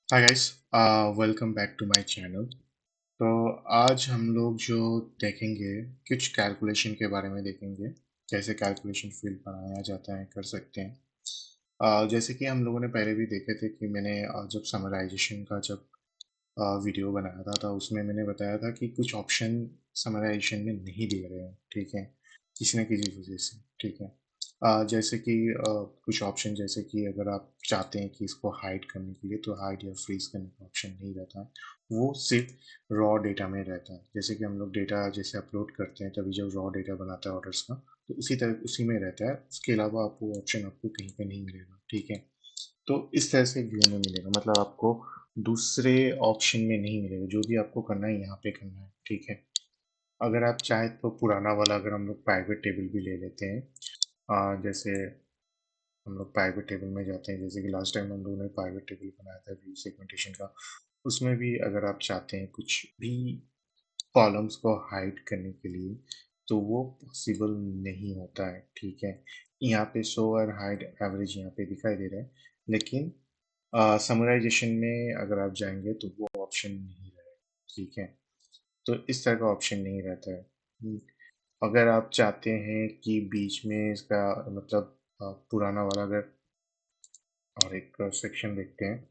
Hi guys, welcome back to my channel. तो आज हम लोग जो देखेंगे कुछ कैलकुलेशन के बारे में देखेंगे। कैसे कैलकुलेशन फील्ड बनाया जाता है, कर सकते हैं। जैसे कि हम लोगों ने पहले भी देखे थे कि मैंने जब समराइजेशन का जब वीडियो बनाया था उसमें मैंने बताया था कि कुछ ऑप्शन समराइजेशन में नहीं दिए गए हैं, ठीक है, किसी न किसी वजह से, ठीक है। जैसे कि कुछ ऑप्शन, जैसे कि अगर आप चाहते हैं कि इसको हाइड करने के लिए तो हाइड या फ्रीज करने का ऑप्शन नहीं रहता है। वो सिर्फ रॉ डेटा में रहता है। जैसे कि हम लोग डेटा जैसे अपलोड करते हैं तभी जब रॉ डेटा बनाता है ऑर्डर्स का, तो उसी तरह उसी में रहता है। उसके अलावा आपको ऑप्शन आपको कहीं पे नहीं मिलेगा, ठीक है। तो इस तरह से व्यू में मिलेगा, मतलब आपको दूसरे ऑप्शन में नहीं मिलेगा। जो भी आपको करना है यहाँ पे करना है, ठीक है। अगर आप चाहें तो पुराना वाला अगर हम लोग प्राइवेट टेबल भी ले लेते हैं, जैसे हम लोग प्राइवेट टेबल में जाते हैं, जैसे कि लास्ट टाइम हम लोगों ने प्राइवेट टेबल बनाया था व्यू सेगमेंटेशन का। उसमें भी अगर आप चाहते हैं कुछ भी कॉलम्स को हाइड करने के लिए तो वो पॉसिबल नहीं होता है, ठीक है। यहाँ पे शो और हाइड एवरेज यहाँ पे दिखाई दे रहा है, लेकिन समराइजेशन में अगर आप जाएंगे तो वो ऑप्शन नहीं रहेगा, ठीक है। तो इस तरह का ऑप्शन नहीं रहता है। अगर आप चाहते हैं कि बीच में इसका मतलब पुराना वाला अगर और एक सेक्शन देखते हैं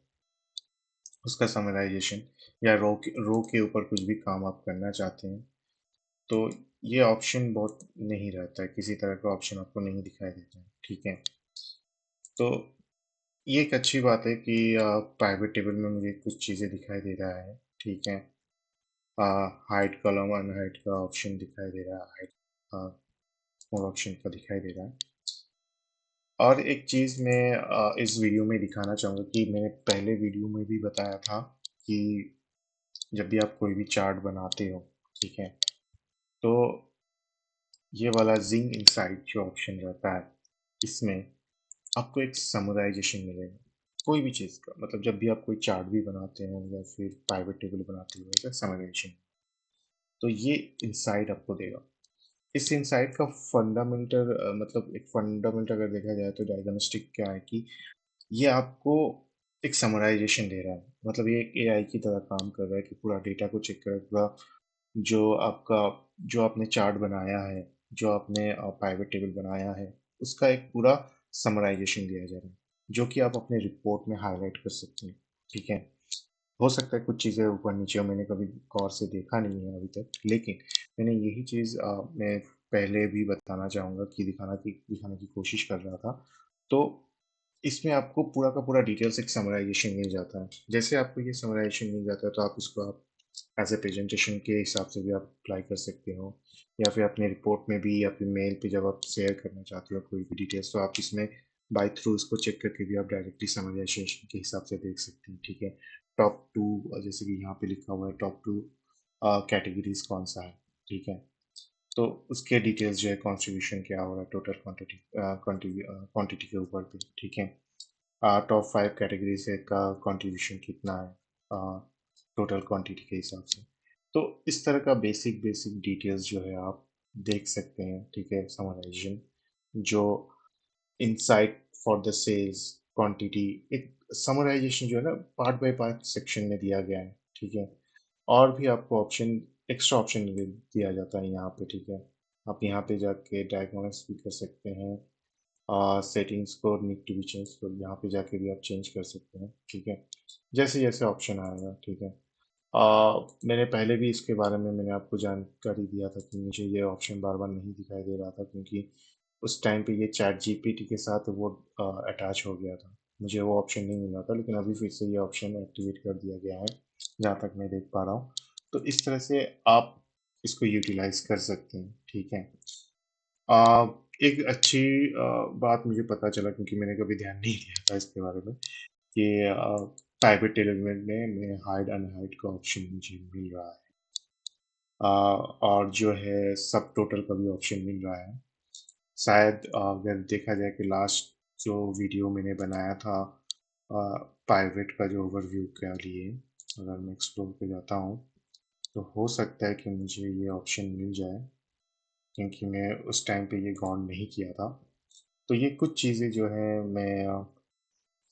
उसका समराइजेशन, या रो के ऊपर कुछ भी काम आप करना चाहते हैं तो ये ऑप्शन बहुत नहीं रहता है, किसी तरह का ऑप्शन आपको नहीं दिखाई देता है, ठीक है। तो ये एक अच्छी बात है कि प्राइवेट टेबल में मुझे कुछ चीज़ें दिखाई दे रहा है, ठीक है। हाइड कॉलम अनहाइड का ऑप्शन दिखाई दे रहा है, हाइड मोर ऑप्शन का दिखाई दे रहा है। और एक चीज़ मैं इस वीडियो में दिखाना चाहूँगा कि मैंने पहले वीडियो में भी बताया था कि जब भी आप कोई भी चार्ट बनाते हो, ठीक है, तो ये वाला जिंग इनसाइड जो ऑप्शन रहता है, इसमें आपको एक समराइजेशन मिलेगा कोई भी चीज़ का। मतलब जब भी आप कोई चार्ट भी बनाते हो या फिर प्राइवेट टेबल बनाते हो, ऐसा समराइजेशन, तो ये इंसाइट आपको देगा। इस इंसाइट का फंडामेंटल मतलब एक फंडामेंटल अगर देखा जाए तो डायग्नोस्टिक क्या है कि ये आपको एक समराइजेशन दे रहा है। मतलब ये एक एआई की तरह काम कर रहा है कि पूरा डेटा को चेक कर पूरा जो आपका जो आपने चार्ट बनाया है, जो आपने प्राइवेट टेबल बनाया है, उसका एक पूरा समराइजेशन दिया जा रहा है, जो कि आप अपने रिपोर्ट में हाईलाइट कर सकते हैं, ठीक है। हो सकता है कुछ चीज़ें ऊपर नीचे हो, मैंने कभी गौर से देखा नहीं है अभी तक, लेकिन मैंने यही चीज़ मैं पहले भी बताना चाहूँगा कि दिखाने की कोशिश कर रहा था। तो इसमें आपको पूरा का पूरा डिटेल्स एक समराइजेशन मिल जाता है। जैसे आपको ये समराइजेशन मिल जाता है तो आप इसको आप एज ए प्रेजेंटेशन के हिसाब से भी आप अप्लाई कर सकते हो, या फिर अपने रिपोर्ट में भी या फिर मेल पे जब आप शेयर करना चाहते हो कोई भी डिटेल्स, तो आप इसमें बाय थ्रू इसको चेक करके भी आप डायरेक्टली समराइजेशन के हिसाब से देख सकते हैं, ठीक है। टॉप टू, जैसे कि यहाँ पे लिखा हुआ है टॉप टू कैटेगरीज कौन सा है, ठीक है। तो उसके डिटेल्स जो है कॉन्ट्रीब्यूशन क्या हो रहा है टोटल क्वांटिटी क्वांटिटी के ऊपर भी, ठीक है। टॉप 5 कैटेगरी से का कंट्रीब्यूशन कितना है टोटल क्वांटिटी के हिसाब से। तो इस तरह का बेसिक बेसिक डिटेल्स जो है आप देख सकते हैं, ठीक है। समराइजेशन जो insight for the sales quantity, एक समराइजेशन जो है ना पार्ट बाय पार्ट सेक्शन में दिया गया है, ठीक है। और भी आपको ऑप्शन, एक्स्ट्रा ऑप्शन दिया जाता है यहाँ पे, ठीक है। आप यहाँ पे जाके डायग्नोस भी कर सकते हैं, सेटिंग्स को नीड टू बी चेंज, तो यहाँ पे जाके भी आप चेंज कर सकते हैं, ठीक है। जैसे जैसे ऑप्शन आएगा, ठीक है। मैंने पहले भी इसके बारे में मैंने आपको जानकारी दिया था कि मुझे ये ऑप्शन बार बार नहीं दिखाई दे रहा था, क्योंकि उस टाइम पे ये चैट जीपीटी के साथ वो अटैच हो गया था, मुझे वो ऑप्शन नहीं मिला था। लेकिन अभी फिर से ये ऑप्शन एक्टिवेट कर दिया गया है, जहाँ तक मैं देख पा रहा हूँ। तो इस तरह से आप इसको यूटिलाइज कर सकते हैं, ठीक है। आ, एक अच्छी बात मुझे पता चला, क्योंकि मैंने कभी ध्यान नहीं दिया था इसके बारे में, कि प्राइवेट टेलीविजन में हाइड अनहाइड का ऑप्शन मुझे मिल रहा है। और जो है सब टोटल का भी ऑप्शन मिल रहा है। शायद अगर देखा जाए कि लास्ट जो वीडियो मैंने बनाया था प्राइवेट का जो ओवरव्यू के लिए, अगर मैं एक्सप्लोर पे जाता हूँ तो हो सकता है कि मुझे ये ऑप्शन मिल जाए, क्योंकि मैं उस टाइम पे ये गौर नहीं किया था। तो ये कुछ चीज़ें जो है मैं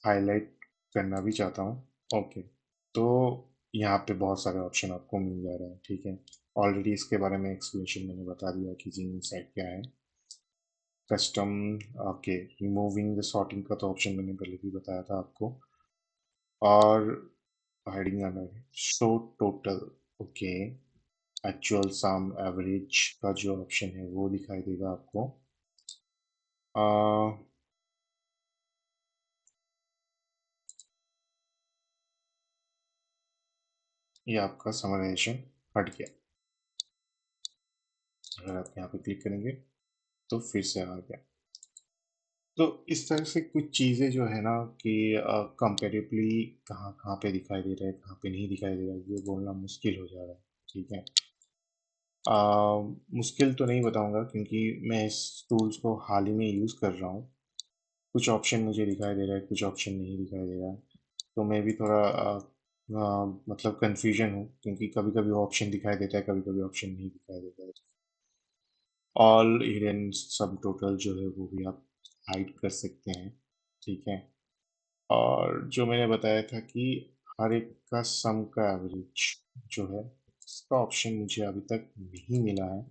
हाईलाइट करना भी चाहता हूँ। ओके, तो यहाँ पे बहुत सारे ऑप्शन आपको मिल जा रहे हैं, ठीक है। ऑलरेडी इसके बारे में एक्सप्लेनेशन मैंने बता दिया कि जी इनसाइड क्या है। Custom, okay, removing the sorting का तो ऑप्शन मैंने पहले भी बताया था आपको। और hiding show total, okay, actual sum average का जो ऑप्शन है वो दिखाई देगा आपको। आ, ये आपका समराइजेशन हट गया। अगर आप यहाँ पे क्लिक करेंगे तो फिर से आ गया। तो इस तरह से कुछ चीज़ें जो है ना कि कंपेरेटिवली कहाँ कहाँ पे दिखाई दे रहा है, कहाँ पे नहीं दिखाई दे रहा है, ये बोलना मुश्किल हो जा रहा है, ठीक है। आ, मुश्किल तो नहीं बताऊंगा क्योंकि मैं इस टूल्स को हाल ही में यूज़ कर रहा हूँ। कुछ ऑप्शन मुझे दिखाई दे रहा है, कुछ ऑप्शन नहीं दिखाई दे रहा है। तो मैं भी थोड़ा मतलब कंफ्यूजन हूँ क्योंकि कभी कभी ऑप्शन दिखाई देता है, कभी कभी ऑप्शन नहीं दिखाई देता है। ऑल हिडन सब टोटल जो है वो भी आप हाइड कर सकते हैं, ठीक है। और जो मैंने बताया था कि हर एक का सम का एवरेज जो है, इसका ऑप्शन मुझे अभी तक नहीं मिला है।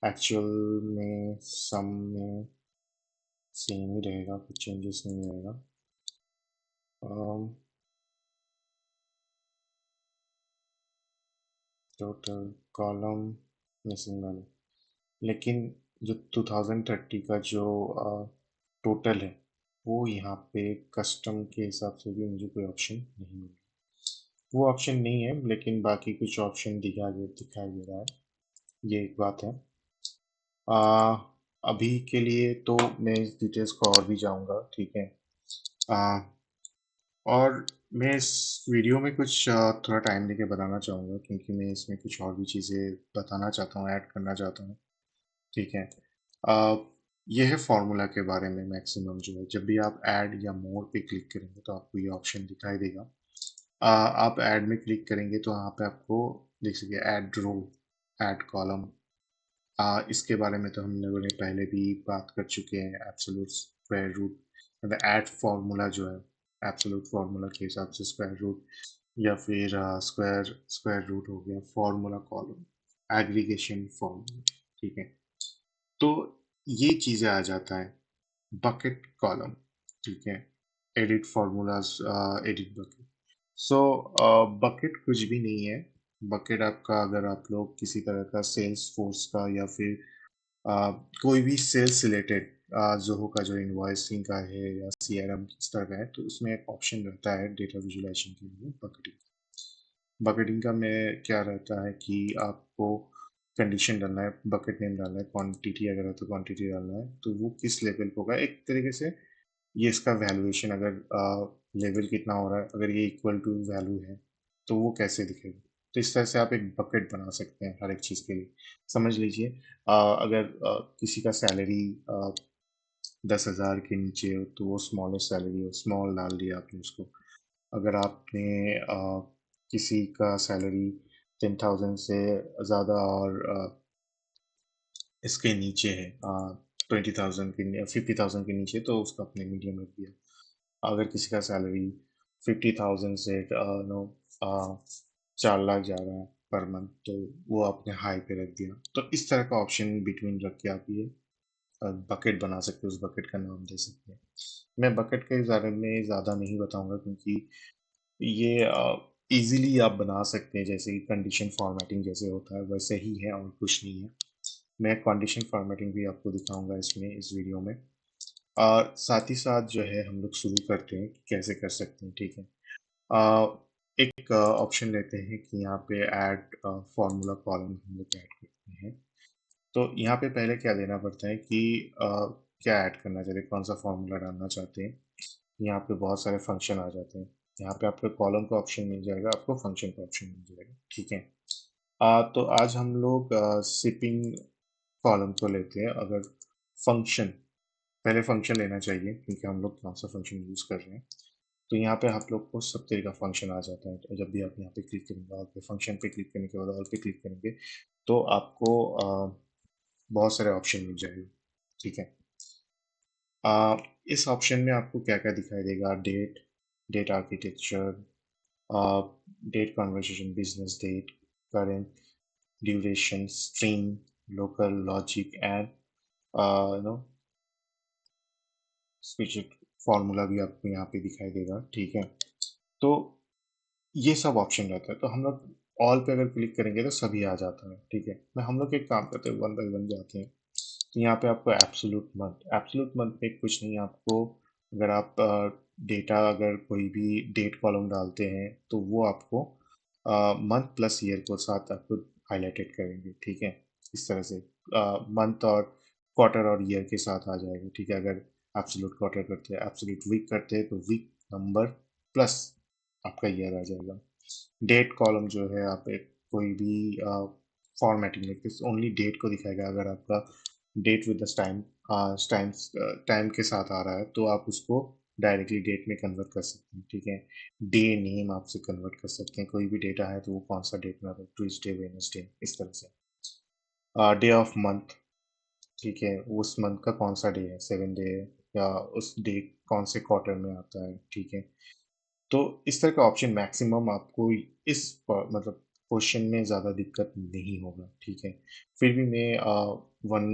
एक्चुअल में सम में सेम ही रहेगा, कुछ चेंजेस नहीं रहेगा। टोटल कॉलम मिसिंग वाले, लेकिन जो 2030 का जो टोटल है वो यहाँ पे कस्टम के हिसाब से भी मुझे कोई ऑप्शन नहीं मिला। वो ऑप्शन नहीं है लेकिन बाकी कुछ ऑप्शन दिखाई दे रहा है, ये एक बात है। आ, अभी के लिए तो मैं इस डिटेल्स को और भी जाऊंगा, ठीक है। आ, और मैं इस वीडियो में कुछ थोड़ा टाइम लेके बताना चाहूँगा क्योंकि मैं इसमें कुछ और भी चीज़ें बताना चाहता हूँ, ऐड करना चाहता हूँ, ठीक है। आ, यह है फॉर्मूला के बारे में। मैक्सिमम जो है जब भी आप ऐड या मोर पे क्लिक करेंगे तो आपको ये ऑप्शन दिखाई देगा। आप ऐड में क्लिक करेंगे तो यहाँ पे आपको देख सकते ऐड रो, ऐड कॉलम। इसके बारे में तो हम लोगों ने पहले भी बात कर चुके हैं। एब्सोल्यूट स्क्वायर रूट मतलब ऐड फार्मूला जो है, एब्सोल्यूट फार्मूला के हिसाब से स्क्वायर रूट या फिर स्क्वायर स्क्वायर रूट हो गया, फार्मूला कॉलम, एग्रीगेशन फार्मूला, ठीक है। तो ये चीज़ें आ जाता है बकेट कॉलम, ठीक है। Edit formulas, edit bucket. So bucket कुछ भी नहीं है। बकेट आपका अगर आप लोग किसी तरह का सेल्स फोर्स का या फिर कोई भी सेल्स रिलेटेड जोहो का जो इनवॉइसिंग का है या सीआरएम किस तरह का है तो उसमें एक ऑप्शन रहता है डेटा विजुलाइजेशन के लिए, बकेटिंग। बकेटिंग का में क्या रहता है कि आपको कंडीशन डालना है, बकेट नेम डालना है, क्वांटिटी अगर है तो क्वांटिटी डालना है, तो वो किस लेवल पे होगा एक तरीके से। ये इसका वैल्यूएशन, अगर लेवल कितना हो रहा है, अगर ये इक्वल टू वैल्यू है तो वो कैसे दिखेगा। तो इस तरह से आप एक बकेट बना सकते हैं हर एक चीज़ के लिए। समझ लीजिए अगर किसी का सैलरी 10,000 के नीचे हो तो वो स्मॉलेस्ट सैलरी हो, स्मॉल डाल दिया आपने उसको। अगर आपने किसी का सैलरी 10,000 से ज़्यादा और इसके नीचे है 20,000 के 50,000 के नीचे तो उसका अपने मीडियम रख दिया। अगर किसी का सैलरी 50,000 से नो 4 लाख जा रहा है पर मंथ तो वो आपने हाई पे रख दिया। तो इस तरह का ऑप्शन बिटवीन रख के आप ये बकेट बना सकते हो, उस बकेट का नाम दे सकते हैं। मैं बकेट के बारे में ज़्यादा नहीं बताऊंगा क्योंकि ये इजीली आप बना सकते हैं, जैसे कि कंडीशन फॉर्मेटिंग जैसे होता है वैसे ही है और कुछ नहीं है। मैं कंडीशन फॉर्मेटिंग भी आपको दिखाऊंगा इसमें, इस वीडियो में। और साथ ही साथ जो है हम लोग शुरू करते हैं कि कैसे कर सकते हैं, ठीक है। आ, एक ऑप्शन लेते हैं कि यहाँ पे ऐड फॉर्मूला कॉलम हम लोग ऐड करते हैं। तो यहाँ पे पहले क्या देना पड़ता है कि क्या ऐड करना चाहते हैं, कौन सा फॉर्मूला डालना चाहते हैं। यहाँ पे बहुत सारे फंक्शन आ जाते हैं। यहाँ पे आपको कॉलम का ऑप्शन मिल जाएगा, आपको फंक्शन का ऑप्शन मिल जाएगा, ठीक है। तो आज हम लोग शिपिंग कॉलम को लेते हैं। अगर फंक्शन, पहले फंक्शन लेना चाहिए क्योंकि हम लोग कौन सा फंक्शन यूज़ कर रहे हैं। तो यहाँ पे आप लोग को सब तरह का फंक्शन आ जाता है। तो जब भी आप यहाँ पे क्लिक करेंगे, ऑल पे फंक्शन पे क्लिक करने के बाद ऑल पे क्लिक करेंगे तो आपको बहुत सारे ऑप्शन मिल जाएंगे, ठीक है। इस ऑप्शन में आपको क्या-क्या दिखाई देगा? Date, date architecture, date conversation, business date, current, duration, stream, local, logic and you know specific formula भी आपको यहाँ पे दिखाई देगा, ठीक है? तो ये सब ऑप्शन रहता है, तो हम लोग ऑल पे अगर क्लिक करेंगे तो सभी आ जाता है, ठीक है? मैं हम लोग एक काम करते हैं, वन बाय वन जाते हैं। तो यहाँ पे आपको एब्सोल्यूट मंथ में कुछ नहीं, आपको अगर आप डेटा अगर कोई भी डेट कॉलम डालते हैं तो वो आपको मंथ प्लस ईयर को साथ आपको हाईलाइटेड करेंगे, ठीक है? इस तरह से मंथ और क्वार्टर और ईयर के साथ आ जाएगा, ठीक है? अगर एब्सोल्यूट क्वार्टर करते हैं, एब्सोल्यूट वीक करते हैं तो वीक नंबर प्लस आपका ईयर आ जाएगा। डेट कॉलम जो है आप एक कोई भी फॉर्मेटिंग में किस ओनली डेट को दिखाएगा। अगर आपका डेट विद द टाइम के साथ आ रहा है तो आप उसको डायरेक्टली डेट में कन्वर्ट कर सकते हैं, ठीक है? डे नेम आपसे कन्वर्ट कर सकते हैं, कोई भी डेटा है तो वो कौन सा डेट में आता है, ट्यूसडे, वेडनेसडे, इस तरह से। डे ऑफ मंथ, ठीक है, उस मंथ का कौन सा डे है, 7 डे है या उस डे कौन से क्वार्टर में आता है, ठीक है? तो इस तरह का ऑप्शन मैक्सिमम आपको मतलब क्वेश्चन में ज़्यादा दिक्कत नहीं होगा, ठीक है? फिर भी मैं one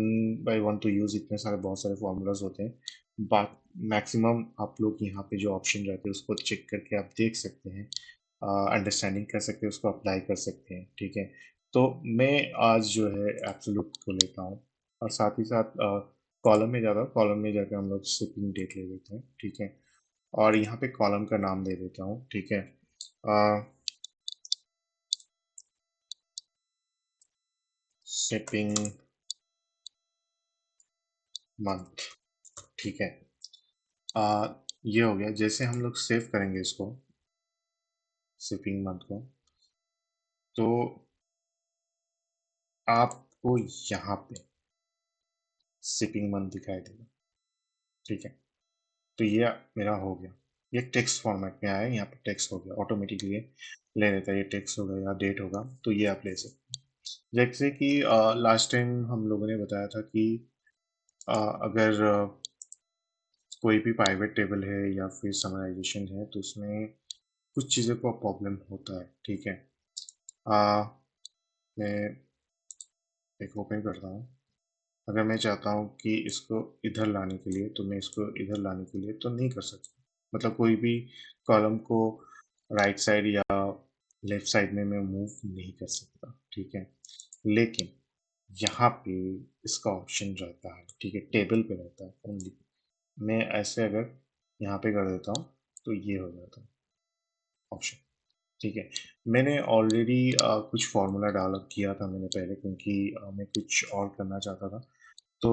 by one two use इतने सारे बहुत सारे फॉर्मूलाज होते हैं। बात मैक्सिमम आप लोग यहाँ पे जो ऑप्शन रहते हैं उसको चेक करके आप देख सकते हैं, अंडरस्टैंडिंग कर सकते हैं, उसको अप्लाई कर सकते हैं, ठीक है? तो मैं आज जो है एब्सोल्यूट को लेता हूँ और साथ ही साथ कॉलम में जाता हूँ, कॉलम में जाकर हम लोग शिपिंग डेट ले लेते हैं, ठीक है? और यहाँ पे कॉलम का नाम दे देता हूँ, ठीक है? शिपिंग मंथ, ठीक है? ये हो गया। जैसे हम लोग सेव करेंगे इसको, शिपिंग मंथ को, तो आपको यहाँ पे शिपिंग मंथ दिखाई देगा, ठीक है? तो ये मेरा हो गया। ये टेक्स्ट फॉर्मेट में आया, यहाँ पे टेक्स्ट हो गया, ऑटोमेटिकली ले लेता है। ये टेक्स्ट होगा या डेट होगा, तो ये आप ले सकते हैं। जैसे कि लास्ट टाइम हम लोगों ने बताया था कि अगर कोई भी प्राइवेट टेबल है या फिर समराइजेशन है तो उसमें कुछ चीज़ों का प्रॉब्लम होता है, ठीक है? आ, मैं एक ओपन करता हूँ। अगर मैं चाहता हूँ कि इसको इधर लाने के लिए, तो मैं इसको इधर लाने के लिए तो नहीं कर सकता। मतलब कोई भी कॉलम को राइट साइड या लेफ्ट साइड में मैं मूव नहीं कर सकता, ठीक है? लेकिन यहाँ पे इसका ऑप्शन रहता है, ठीक है? टेबल पे रहता है ओनली। मैं ऐसे अगर यहाँ पे कर देता हूँ तो ये हो जाता है ऑप्शन, ठीक है? मैंने ऑलरेडी कुछ फार्मूला डाला किया था मैंने पहले, क्योंकि मैं कुछ और करना चाहता था। तो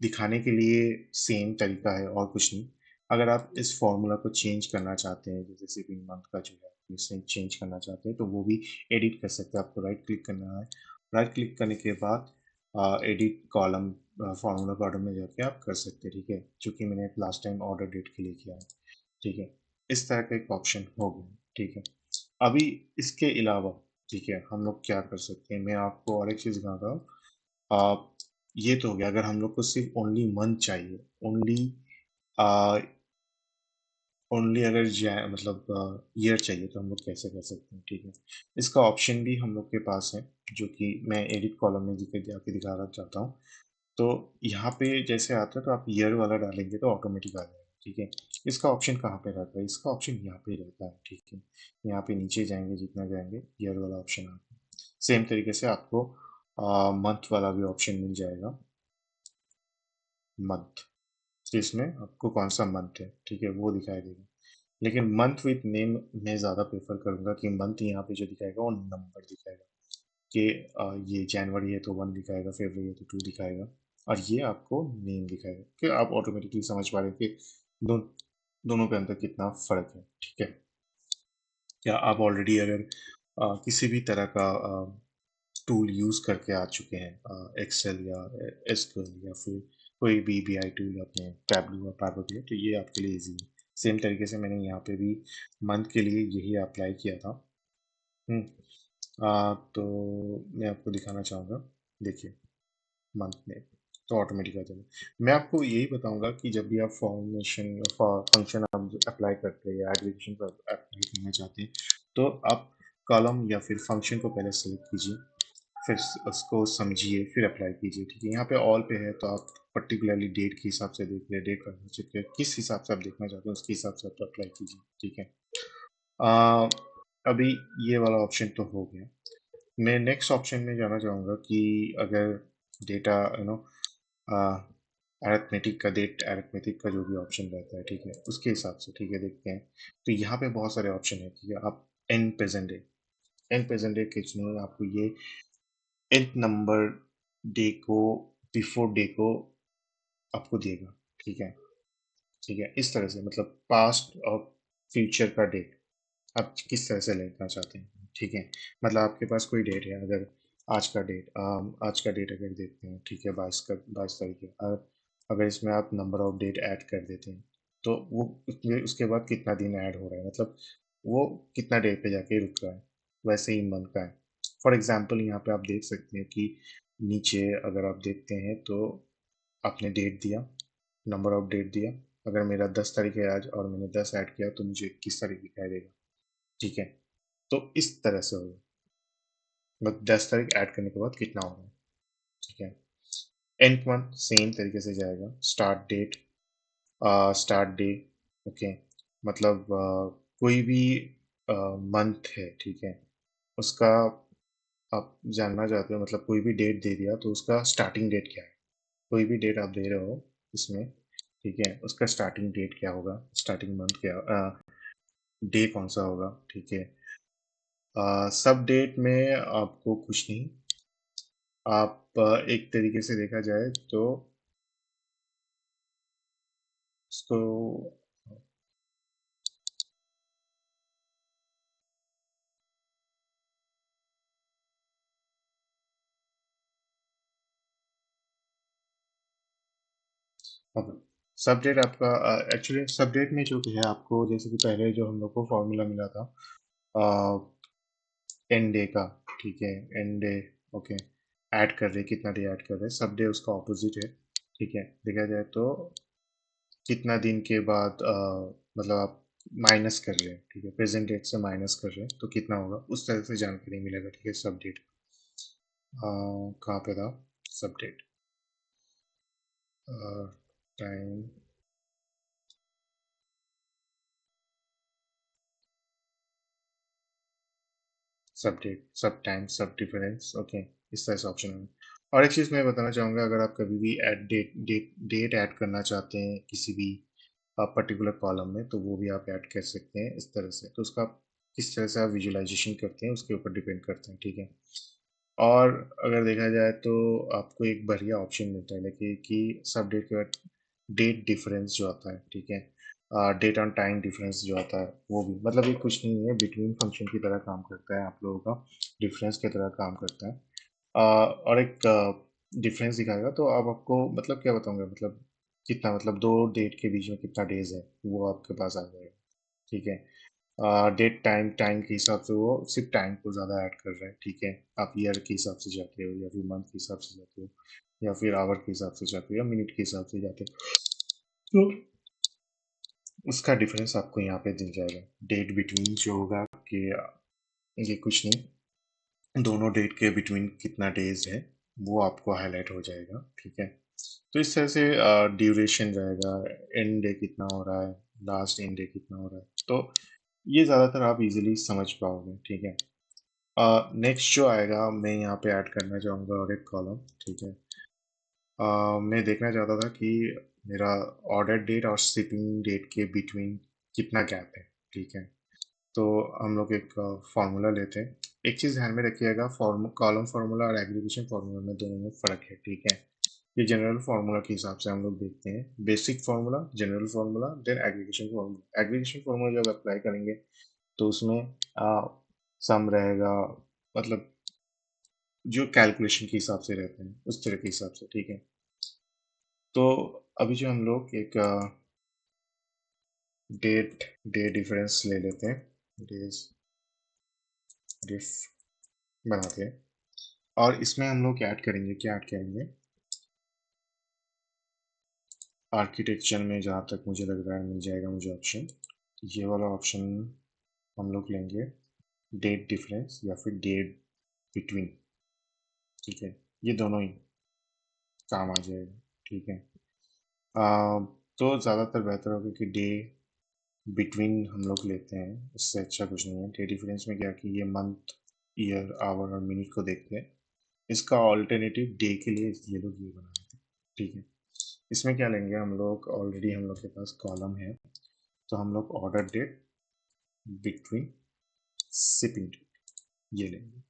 दिखाने के लिए सेम तरीका है और कुछ नहीं। अगर आप इस फार्मूला को चेंज करना चाहते हैं, जैसे शिपिंग मंथ का जो है इसे चेंज करना चाहते हैं तो वो भी एडिट कर सकते हैं। आपको राइट क्लिक करना है, राइट क्लिक करने के बाद एडिट कॉलम फार्मूला कॉलम में जाके आप कर सकते हैं, ठीक है? चूँकि मैंने लास्ट टाइम ऑर्डर डेट के लिए किया है, ठीक है? इस तरह का एक ऑप्शन हो गया, ठीक है? अभी इसके अलावा, ठीक है, हम लोग क्या कर सकते हैं, मैं आपको और एक चीज़ दिखाता हूँ। आप ये तो हो गया। अगर हम लोग को सिर्फ ओनली मंथ चाहिए, ओनली ओनली अगर मतलब ईयर चाहिए तो हम लोग कैसे कर सकते हैं, ठीक है? इसका ऑप्शन भी हम लोग के पास है, जो कि मैं एडिट कॉलम में जाके दिखाना चाहता हूँ। तो यहाँ पे जैसे आता है तो आप ईयर वाला डालेंगे तो ऑटोमेटिक आ जाएगा, ठीक है? इसका ऑप्शन कहाँ पे रहता है? इसका ऑप्शन यहाँ पे रहता है, ठीक है? यहाँ पे नीचे जाएंगे, जितना जाएंगे ईयर वाला ऑप्शन आता है। सेम तरीके से आपको मंथ वाला भी ऑप्शन मिल जाएगा, मंथ। तो इसमें आपको कौन सा मंथ है, ठीक है, वो दिखाई देगा। लेकिन मंथ विथ नेम मैं ज़्यादा प्रेफर करूँगा कि मंथ यहाँ पे जो दिखाएगा वो नंबर दिखाएगा, कि ये जनवरी है तो 1 दिखाएगा, फरवरी है तो 2 दिखाएगा, और ये आपको नेम दिखाएगा, कि आप ऑटोमेटिकली समझ पा रहे हैं कि दो, दोनों के अंदर कितना फ़र्क है, ठीक है? या आप ऑलरेडी अगर किसी भी तरह का टूल यूज़ करके आ चुके हैं, एक्सेल या एसक्यूएल या फिर कोई भी बीआई टूल, अपने टैबलू या पावर बीआई, तो ये आपके लिए इजी है। सेम तरीके से मैंने यहाँ पे भी मंथ के लिए यही अप्लाई किया था। तो मैं आपको दिखाना चाहूँगा, देखिए मंथ में। तो ऑटोमेटिक आ जाएगा। मैं आपको यही बताऊँगा कि जब भी आप फंक्शन आप अप्लाई करते हैं या एग्रीगेशन पर अप्लाई करना चाहते हैं, तो आप कॉलम या फिर फंक्शन को पहले सेलेक्ट कीजिए, फिर उसको समझिए, फिर अप्लाई कीजिए, ठीक है? यहाँ पे ऑल पे है, तो आप पर्टिकुलरली डेट के हिसाब से देख लें, डेट का चेक करें, किस हिसाब से आप देखना चाहते हैं, उसके हिसाब से आप अप्लाई कीजिए, ठीक है? अ, अभी ये वाला ऑप्शन तो हो गया। मैं नेक्स्ट ऑप्शन में जाना चाहूँगा कि अगर डेटा अरिथमेटिक का जो भी ऑप्शन रहता है, ठीक है, उसके हिसाब से, ठीक है, देखते हैं। तो यहाँ पे बहुत सारे ऑप्शन है, ठीक है। आप एन प्रेजेंट डे खींचने में आपको ये nth नंबर डे को बिफोर डे को आपको देगा, ठीक है, ठीक है। इस तरह से मतलब पास्ट और फ्यूचर का डेट आप किस तरह से लेना चाहते हैं, ठीक है। मतलब आपके पास कोई डेट है, अगर आज का डेट अगर देखते हैं, ठीक है, 22 तारीख है, और अगर इसमें आप नंबर ऑफ डेट ऐड कर देते हैं, तो वो उसके बाद कितना दिन ऐड हो रहा है, मतलब वो कितना डेट पे जाके रुक रहा है, वैसे ही मंथ का है। फॉर एग्जाम्पल यहाँ पे आप देख सकते हैं कि नीचे अगर आप देखते हैं तो आपने डेट दिया, नंबर ऑफ डेट दिया। अगर मेरा 10 तारीख है आज और मैंने 10 ऐड किया, तो मुझे 21 तारीख दिखाई देगा, ठीक है। तो इस तरह से होगा, मतलब 10 तारीख ऐड करने के बाद कितना होगा, ठीक है। एंड मंथ सेम तरीके से जाएगा, स्टार्ट डे, ओके, मतलब कोई भी मंथ है, ठीक है, उसका आप जानना चाहते हो, मतलब कोई भी डेट दे दिया तो उसका स्टार्टिंग डेट क्या है। कोई भी डेट आप दे रहे हो इसमें, ठीक है, उसका स्टार्टिंग डेट क्या होगा, स्टार्टिंग मंथ क्या, डे कौन सा होगा, ठीक है। सब डेट में आपको कुछ नहीं, आप एक तरीके से देखा जाए तो उसको अब सब डेट आपका एक्चुअली सब डेट में जो है आपको, जैसे कि पहले जो हम लोग को फॉर्मूला मिला था एन डे का, ठीक है, एन डे, ओके, ऐड कर रहे कितना डे ऐड कर रहे, सब डे उसका ऑपोजिट है, ठीक है। देखा जाए तो कितना दिन के बाद मतलब आप माइनस कर रहे हैं, ठीक है, प्रेजेंट डेट से माइनस कर रहे हैं तो कितना होगा, उस तरह से जानकारी मिलेगा, ठीक है। सब डेट कहाँ पे था, सब डेट, टाइम, सब डेट, सब टाइम, सब डिफरेंस, ओके, इस तरह से ऑप्शन है। और एक चीज़ मैं बताना चाहूँगा, अगर आप कभी भी ऐड डेट ऐड करना चाहते हैं किसी भी पर्टिकुलर कॉलम में, तो वो भी आप ऐड कर सकते हैं इस तरह से। तो उसका किस तरह से आप विजुअलाइजेशन करते हैं उसके ऊपर डिपेंड करता है, ठीक है। और अगर देखा जाए तो आपको एक बढ़िया ऑप्शन मिलता है, लेकिन कि सब डेट के बाद डेट डिफरेंस जो आता है, ठीक है, डेट ऑन टाइम डिफरेंस जो आता है, वो भी मतलब ये कुछ नहीं है, बिटवीन फंक्शन की तरह काम करता है, आप लोगों का डिफरेंस की तरह काम करता है। और एक डिफरेंस दिखाएगा, तो अब आपको मतलब क्या बताऊंगा, मतलब कितना, मतलब दो डेट के बीच में कितना डेज है, वो आपके पास आ जाएगा, ठीक है। डेट टाइम टाइम के हिसाब से वो सिर्फ टाइम को ज़्यादा ऐड कर रहा है, ठीक है। आप ईयर के हिसाब से जाते हो, या फिर मंथ के हिसाब से जाते हो, या फिर आवर के हिसाब से जाते हो, या मिनट के हिसाब से जाते हो, तो उसका डिफरेंस आपको यहाँ पे दिख जाएगा। डेट बिटवीन जो होगा कि ये कुछ नहीं, दोनों डेट के बिटवीन कितना डेज है, वो आपको हाईलाइट हो जाएगा, ठीक है। तो इस तरह से ड्यूरेशन रहेगा, एंड डे कितना हो रहा है, लास्ट एंड डे कितना हो रहा है, तो ये ज़्यादातर आप इजीली समझ पाओगे, ठीक है। नेक्स्ट जो आएगा, मैं यहाँ पे ऐड करना चाहूँगा और एक कॉलम, ठीक है। मैं देखना चाहता था कि मेरा ऑर्डर डेट और शिपिंग डेट के बिटवीन कितना गैप है, ठीक है। तो हम लोग एक फार्मूला लेते हैं। एक चीज़ ध्यान में रखिएगा, कॉलम फार्मूला और एग्रीगेशन फार्मूला में दोनों में फ़र्क है, ठीक है। ये जनरल फार्मूला के हिसाब से हम लोग देखते हैं, basic formula, general formula, then aggregation formula. Aggregation formula जब अप्लाई करेंगे तो उसमें सम रहेगा, मतलब जो कैलकुलेशन के हिसाब से रहते हैं उस तरह के हिसाब से, ठीक है। तो अभी जो हम लोग एक डेट डे डिफरेंस ले लेते हैं, डेज डिफ बनाते हैं, और इसमें हम लोग ऐड करेंगे, क्या ऐड करेंगे, आर्किटेक्चर में जहाँ तक मुझे लग रहा है मिल जाएगा मुझे ऑप्शन, ये वाला ऑप्शन हम लोग लेंगे, डेट डिफरेंस या फिर डेट बिटवीन। ठीक है, ये दोनों ही काम आ जाएगा। ठीक है, तो ज़्यादातर बेहतर होगा कि डे बिटवीन हम लोग लेते हैं, इससे अच्छा कुछ नहीं है। डे डिफरेंस में क्या कि ये मंथ, ईयर, आवर और मिनट को देखते हैं। इसका ऑल्टरनेटिव डे के लिए ये लोग ये बनाए थे। ठीक है, इसमें क्या लेंगे हम लोग, ऑलरेडी हम लोग के पास कॉलम है, तो हम लोग order date between shipping date ये लेंगे।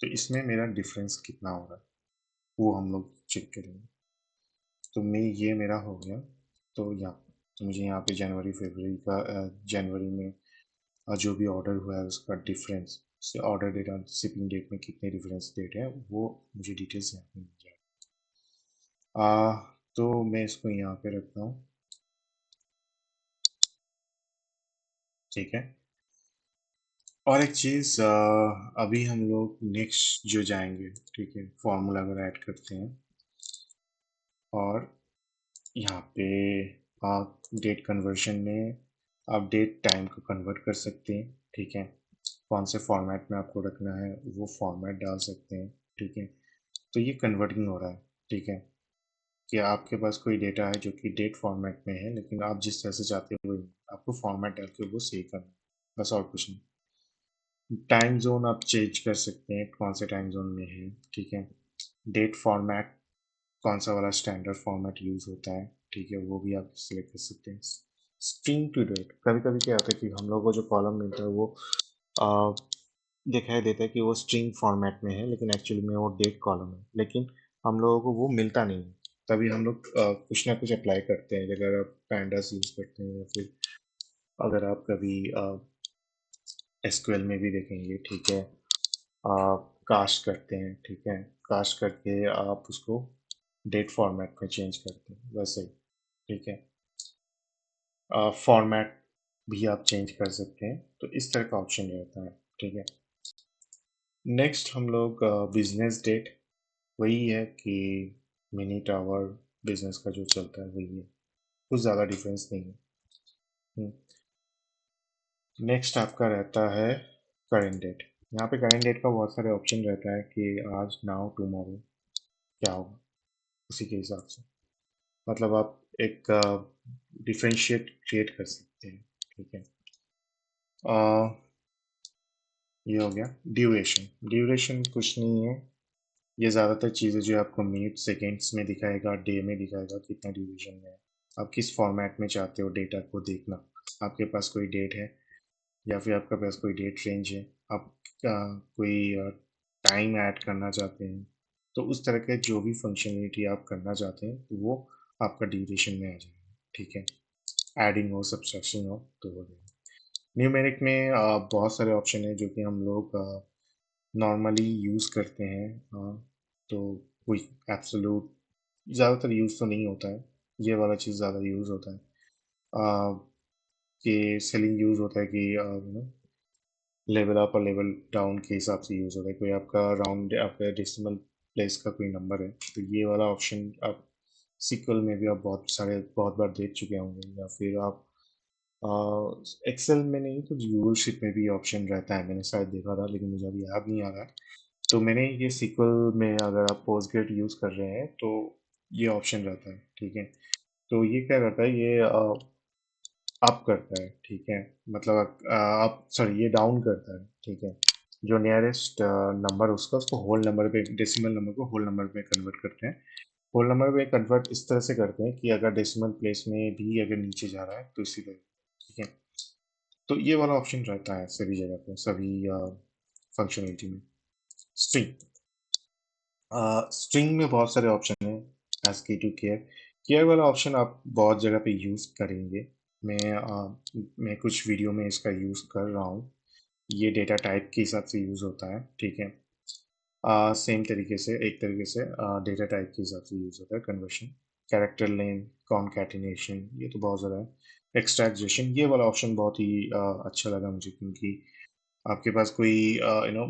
तो इसमें मेरा डिफरेंस कितना हो रहा है वो हम लोग चेक करेंगे। तो मैं ये मेरा हो गया। तो यहाँ, तो मुझे यहाँ पे जनवरी फरवरी का जनवरी में जो भी ऑर्डर हुआ है उसका डिफरेंस से ऑर्डर डेट और शिपिंग डेट में कितने डिफरेंस डेट है वो मुझे डिटेल्स यहाँ पे मिल जाएगा। तो मैं इसको यहाँ पे रखता हूँ। ठीक है, और एक चीज़, अभी हम लोग नेक्स्ट जो जाएंगे, ठीक है, फॉर्मूला अगर ऐड करते हैं और यहाँ पे आप डेट कन्वर्जन में आप डेट टाइम को कन्वर्ट कर सकते हैं। ठीक है, कौन से फॉर्मेट में आपको रखना है वो फॉर्मेट डाल सकते हैं। ठीक है, तो ये कन्वर्टिंग हो रहा है। ठीक है, कि आपके पास कोई डेटा है जो कि डेट फॉर्मेट में है, लेकिन आप जिस तरह से चाहते हो वही आपको फॉर्मेट डाल के वो सेव करना है, बस और कुछ नहीं। टाइम जोन आप चेंज कर सकते हैं, कौन से टाइम जोन में है। ठीक है, डेट फॉर्मेट कौन सा वाला स्टैंडर्ड फॉर्मेट यूज़ होता है। ठीक है, वो भी आप सिलेक्ट कर सकते हैं। स्ट्रिंग टू डेट, कभी कभी क्या होता है कि हम लोग को जो कॉलम मिलता है वो आ, दिखाई देता है कि वो स्ट्रिंग फॉर्मेट में है, लेकिन एक्चुअली में वो डेट कॉलम है, लेकिन हम लोगों को वो मिलता नहीं है। तभी हम लोग कुछ ना कुछ अप्लाई करते हैं। अगर आप पैंडास यूज़ करते हैं या फिर अगर आप कभी एसक्यूएल में भी देखेंगे। ठीक है, आप कास्ट करते हैं। ठीक है, कास्ट करके आप उसको डेट फॉर्मेट में चेंज करते हैं वैसे ही। ठीक है, फॉर्मेट भी आप चेंज कर सकते हैं, तो इस तरह का ऑप्शन रहता है। ठीक है, नेक्स्ट हम लोग बिजनेस डेट, वही है कि मिनट आवर बिजनेस का जो चलता है वही है, कुछ ज़्यादा डिफरेंस नहीं है। नेक्स्ट आपका रहता है करेंट डेट। यहाँ पे करेंट डेट का बहुत सारे ऑप्शन रहता है कि आज, नाउ, टुमारो क्या होगा, उसी के हिसाब से मतलब आप एक डिफरेंशिएट क्रिएट कर सकते हैं। ठीक है, ये हो गया ड्यूरेशन। ड्यूरेशन कुछ नहीं है, ये ज़्यादातर चीज़ें जो आपको मिनट सेकेंड्स में दिखाएगा, डे में दिखाएगा कितना ड्यूरेशन में है, आप किस फॉर्मेट में चाहते हो डेटा को देखना। आपके पास कोई डेट है या फिर आपके पास कोई डेट रेंज है, आप कोई टाइम ऐड करना चाहते हैं, तो उस तरह के जो भी फंक्शनलिटी आप करना चाहते हैं तो वो आपका ड्यूरेशन में आ जाएगा। ठीक है, एडिंग हो, सब्सट्रैक्शन हो, तो हो जाएगा। न्यूमेरिक में बहुत सारे ऑप्शन है जो कि हम लोग नॉर्मली यूज़ करते हैं। तो कोई एब्सोल्यूट ज़्यादातर यूज़ तो नहीं होता है, ये वाला चीज़ ज़्यादा यूज़ होता है। कि सेलिंग यूज़ होता है कि लेवल अप और लेवल डाउन के हिसाब से यूज़ होता है। कोई आपका राउंड, आपका डेसिमल प्लेस का कोई नंबर है, तो ये वाला ऑप्शन आप सीक्वल में भी आप बहुत बार देख चुके होंगे, या फिर आप एक्सेल में नहीं तो गूगल शीट में भी ऑप्शन रहता है, मैंने शायद देखा था लेकिन मुझे अभी याद नहीं आ रहा है। तो मैंने ये सीक्वल में अगर आप पोस्टग्रेड यूज़ कर रहे हैं तो ये ऑप्शन रहता है। ठीक है, तो ये क्या करता है, ये अप करता है। ठीक है, मतलब आप सॉरी ये डाउन करता है। ठीक है, जो नियरेस्ट नंबर उसका, उसको होल नंबर पे, डेसिमल नंबर को होल नंबर में कन्वर्ट करते हैं। होल नंबर में कन्वर्ट इस तरह से करते हैं कि अगर डेसिमल प्लेस में भी अगर नीचे जा रहा है तो इसी तरह। ठीक है, तो ये वाला ऑप्शन रहता है सभी जगह पे, सभी फंक्शनलिटी में। स्ट्रिंग, स्ट्रिंग में बहुत सारे ऑप्शन हैं, एज की टू केयर। केयर वाला ऑप्शन आप बहुत जगह पे यूज़ करेंगे। मैं कुछ वीडियो में इसका यूज़ कर रहा हूँ। ये डेटा टाइप के हिसाब से यूज़ होता है। ठीक है, सेम तरीके से, एक तरीके से डेटा टाइप के हिसाब से यूज़ होता है कन्वर्शन। कैरेक्टर लेन, कॉन्कैटिनेशन, ये तो बहुत ज़्यादा है। एक्सट्रैक्शन, ये वाला ऑप्शन बहुत ही अच्छा लगा मुझे, क्योंकि आपके पास कोई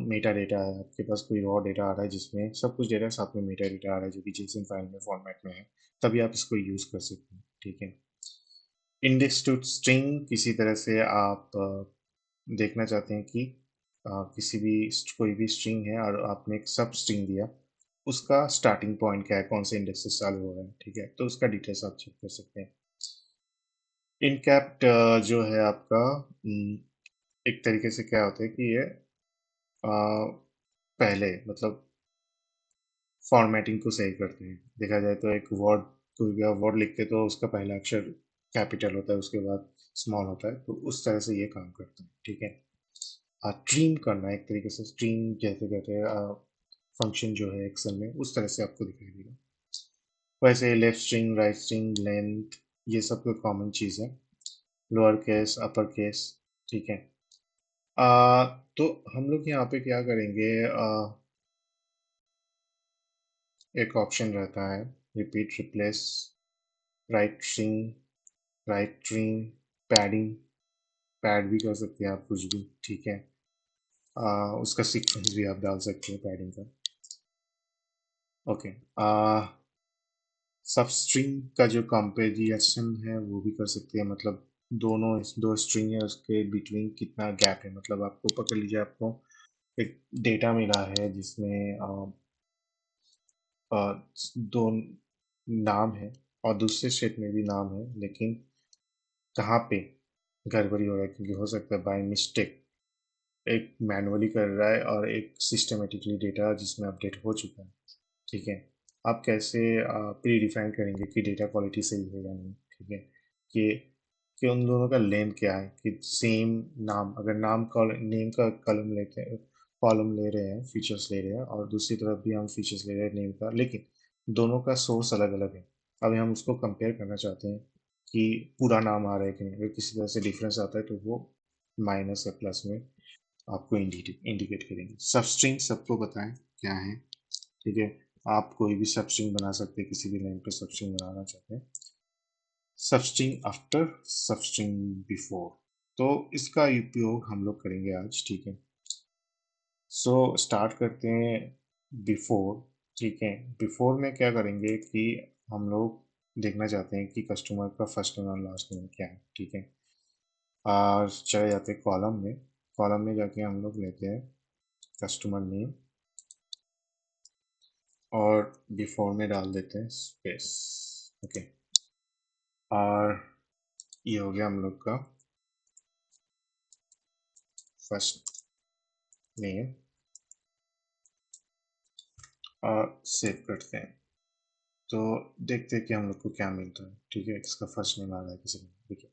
मेटा डेटा है, आपके पास कोई रॉ डेटा आ रहा है जिसमें सब कुछ डेटा साथ में मेटा डेटा आ रहा है जो कि जेसन फाइल में फॉर्मेट में है, तभी आप इसको यूज़ कर सकते हैं, ठीक है। इंडेक्स टू स्ट्रिंग किसी तरह से आप देखना चाहते हैं कि किसी भी कोई भी स्ट्रिंग है और आपने एक सब स्ट्रिंग दिया, उसका स्टार्टिंग पॉइंट क्या है, कौन से इंडेक्स से चालू हो रहा है, ठीक है, तो उसका डिटेल्स आप चेक कर सकते हैं। इनकैप्ट जो है आपका एक तरीके से क्या होता है कि ये पहले मतलब फॉर्मेटिंग को सही करते हैं। देखा जाए तो एक वर्ड, कोई भी आप वर्ड लिखते हैं तो उसका पहला अक्षर कैपिटल होता है, उसके बाद स्मॉल होता है, तो उस तरह से ये काम करता है, ठीक है। ट्रीम करना एक तरीके से, स्ट्रीम जैसे कहते हैं फंक्शन जो है एक्सेल में, उस तरह से आपको दिखाई देगा। वैसे left string, right string, length, ये सब कोई कॉमन चीज़ है। लोअर केस, अपर केस, ठीक है। तो हम लोग यहाँ पे क्या करेंगे, एक ऑप्शन रहता है repeat, replace, right string, right string, padding, pad भी कर सकते हैं आप कुछ भी, ठीक है। उसका सीक्वेंस भी आप डाल सकते हैं पैडिंग का, ओके। सब स्ट्रिंग का जो कंपेरिजन है वो भी कर सकते हैं, मतलब दोनों दो स्ट्रिंग है उसके बिटवीन कितना गैप है, मतलब आपको पकड़ लीजिए आपको एक डेटा मिला है जिसमें दो नाम है और दूसरे स्टेट में भी नाम है, लेकिन कहाँ पे गड़बड़ी हो रहा है, क्योंकि हो सकता है बाय मिस्टेक एक मैनुअली कर रहा है और एक सिस्टमेटिकली डेटा जिसमें अपडेट हो चुका है, ठीक है। आप कैसे प्री डिफाइन करेंगे कि डेटा क्वालिटी सही है या नहीं, ठीक है, कि कि उन दोनों का लेंथ क्या है, कि सेम नाम, अगर नाम नेम का कॉलम लेते हैं, कॉलम ले रहे हैं, फीचर्स ले रहे हैं, और दूसरी तरफ भी हम फीचर्स ले रहे हैं नेम का, लेकिन दोनों का सोर्स अलग अलग है। अभी हम उसको कंपेयर करना चाहते हैं कि पूरा नाम आ रहा है कि नहीं, अगर किसी तरह से डिफरेंस आता है तो वो माइनस या प्लस में आपको इंडिकेट करेंगे। सबस्ट्रिंग सबको बताएं क्या है, ठीक है। आप कोई भी सबस्ट्रिंग बना सकते हैं, किसी भी लाइन पे सबस्ट्रिंग बनाना चाहते हैं। सबस्ट्रिंग आफ्टर, सबस्ट्रिंग बिफोर, तो इसका उपयोग हम लोग करेंगे आज, ठीक है। सो स्टार्ट करते हैं बिफोर, ठीक है। बिफोर में क्या करेंगे कि हम लोग देखना चाहते हैं कि कस्टमर का फर्स्ट नेम और लास्ट नेम क्या है, ठीक है। और चले जाते हैं कॉलम में, कॉलम में जाके हम लोग लेते हैं कस्टमर नेम और बिफोर में डाल देते हैं स्पेस, ओके। और ये हो गया हम लोग का फर्स्ट नेम, और सेव करते हैं। तो देखते हैं कि हम लोग को क्या मिलता है, ठीक है। इसका फर्स्ट नेम आ रहा है किसी ने, ठीक है।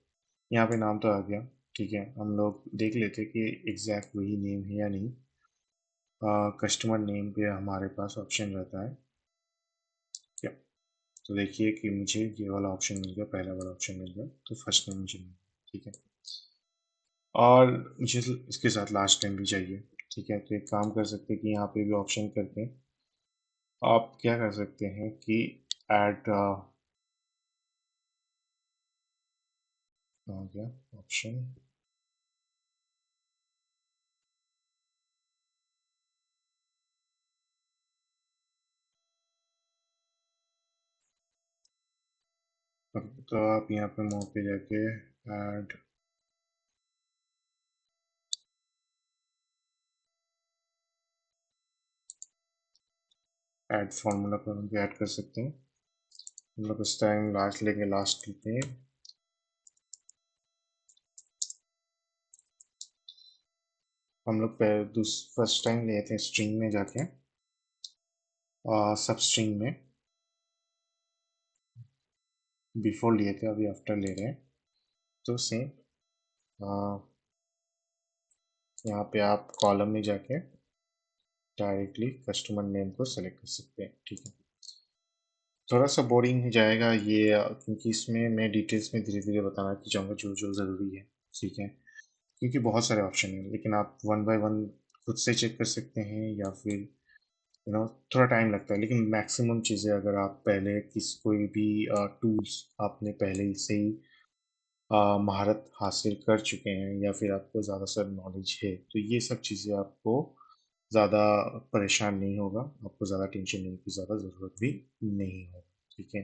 यहाँ पे नाम तो आ गया, ठीक है। हम लोग देख लेते हैं कि एग्जैक्ट वही नेम है या नहीं। कस्टमर नेम पे हमारे पास ऑप्शन रहता है क्या, तो देखिए कि मुझे ये वाला ऑप्शन मिल गया, पहला वाला ऑप्शन मिल गया, तो फर्स्ट नेम मुझे मिल गया, ठीक है। और मुझे इसके साथ लास्ट नेम भी चाहिए, ठीक है। तो एक काम कर सकते हैं कि यहाँ पे भी ऑप्शन करके आप क्या कर सकते हैं कि ऐड हो गया ऑप्शन, तो आप यहाँ पे मोड पे जाके ऐड, ऐड फॉर्मूला पर हम ऐड कर सकते हैं। हम लोग उस टाइम लास्ट लेंगे, लास्ट में हम लोग फर्स्ट टाइम लिए थे स्ट्रिंग में जाके, सब स्ट्रिंग में बिफोर लिए थे, अभी आफ्टर ले रहे हैं। तो सेम यहाँ पे आप कॉलम में जाके डायरेक्टली कस्टमर नेम को सेलेक्ट कर सकते हैं, ठीक है। थोड़ा सा बोरिंग हो जाएगा ये, क्योंकि इसमें मैं डिटेल्स में धीरे धीरे बताना चाहूँगा जो जो ज़रूरी है, ठीक है। क्योंकि बहुत सारे ऑप्शन हैं, लेकिन आप वन बाय वन खुद से चेक कर सकते हैं, या फिर थोड़ा टाइम लगता है, लेकिन मैक्सिमम चीज़ें अगर आप पहले किस कोई भी टूल्स आपने पहले से ही महारत हासिल कर चुके हैं या फिर आपको ज़्यादा सर नॉलेज है, तो ये सब चीज़ें आपको ज़्यादा परेशान नहीं होगा, आपको ज़्यादा टेंशन लेने की ज़्यादा ज़रूरत भी नहीं होगी, ठीक है?